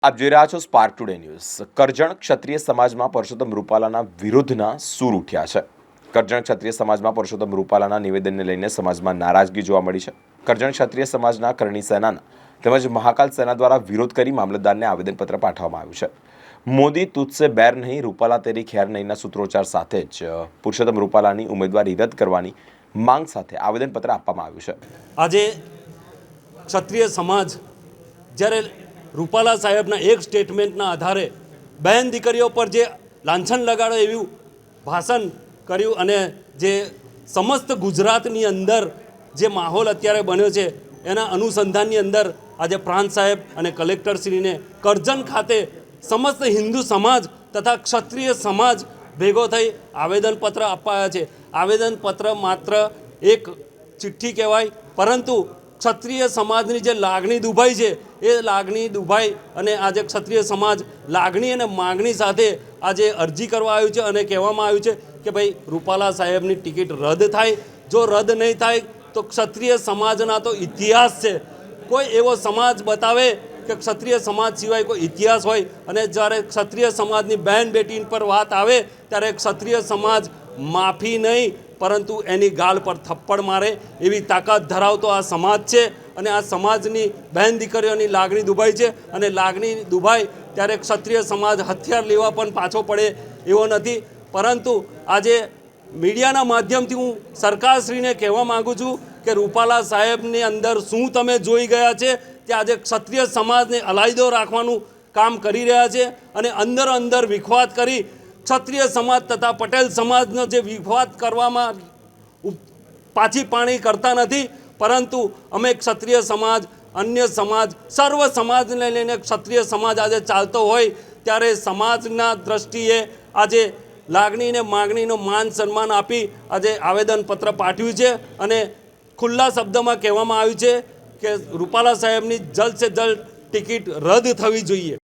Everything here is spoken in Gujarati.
આપ જોઈ રહ્યા છો સ્પાર્ક ટુડે ન્યૂઝ। કરજણ ક્ષત્રિય સમાજમાં પરસોત્તમ રૂપાલાના વિરોધના સૂર ઉઠ્યા છે। કરજણ ક્ષત્રિય સમાજમાં પરસોત્તમ રૂપાલાના નિવેદનને લઈને સમાજમાં નારાજગી જોવા મળી છે। કરજણ ક્ષત્રિય સમાજના કરણી સેનાના તેમજ મહાકાલ સેના દ્વારા વિરોધ કરી મામલતદારને આવેદનપત્ર પાઠવવામાં આવ્યું છે। મોદી તુજસે बैर नहीं, રૂપાલા તેરી ખેર નહીંના સૂત્રોચ્ચાર સાથે જ પુરુષોત્તમ રૂપાલાની ઉમેદવારી રદ કરવાની માંગ સાથે આવેદનપત્ર આપવામાં આવ્યું છે। આજે ક્ષત્રિય સમાજ જ્યારે રૂપાલા સાહેબના એક સ્ટેટમેન્ટના આધારે બહેન દીકરીઓ પર જે લાંછન લગાડો એવું ભાષણ કર્યું અને જે સમસ્ત ગુજરાતની અંદર જે માહોલ અત્યારે બન્યો છે એના અનુસંધાનની અંદર આજે પ્રાંત સાહેબ અને કલેક્ટરશ્રીને કરજણ ખાતે સમસ્ત હિન્દુ સમાજ તથા ક્ષત્રિય સમાજ ભેગો થઈ આવેદનપત્ર અપાયા છે। આવેદનપત્ર માત્ર એક ચિઠ્ઠી કહેવાય, પરંતુ ક્ષત્રિય સમાજની જે લાગણી દુભાઈ છે એ લાગણી દુભાઈ અને આજે ક્ષત્રિય સમાજ લાગણી અને માગણી સાથે આજે અરજી કરવા આવ્યું છે અને કહેવામાં આવ્યું છે કે ભાઈ રૂપાલા સાહેબની ટિકિટ રદ થાય। જો રદ નહીં થાય તો ક્ષત્રિય સમાજના તો ઇતિહાસ છે, કોઈ એવો સમાજ બતાવે કે ક્ષત્રિય સમાજ સિવાય કોઈ ઇતિહાસ હોય અને જ્યારે ક્ષત્રિય સમાજની બહેન બેટી પર વાત આવે ત્યારે ક્ષત્રિય સમાજ માફી નહીં પરંતુ એની ગાલ પર થપ્પડ મારે એવી તાકાત ધરાવતો આ સમાજ છે અને આ સમાજની બહેન દીકરીઓની લાગણી દુભાઈ છે અને લાગણી દુભાઈ ત્યારે ક્ષત્રિય સમાજ હથિયાર લેવા પણ પાછો પડે એવો નથી। પરંતુ આજે મીડિયાના માધ્યમથી હું સરકારશ્રીને કહેવા માગું છું કે રૂપાલા સાહેબની અંદર શું તમે જોઈ ગયા છે કે આજે ક્ષત્રિય સમાજને અલાયદો રાખવાનું કામ કરી રહ્યા છે અને અંદર વિખવાદ કરી ક્ષત્રિય સમાજ તથા પટેલ સમાજનો જે વિવાદ કરવામાં પાછી પાણી કરતા નથી, પરંતુ અમે ક્ષત્રિય સમાજ, અન્ય સમાજ, સર્વ સમાજને લઈને ક્ષત્રિય સમાજ આજે ચાલતો હોય ત્યારે સમાજના દ્રષ્ટિએ આજે લાગણીને માગણીનો માન સન્માન આપી આજે આવેદનપત્ર પાઠવ્યું છે અને ખુલ્લા શબ્દમાં કહેવામાં આવ્યું છે કે રૂપાલા સાહેબની જલ્દ સે જલ્દ ટિકિટ રદ થવી જોઈએ।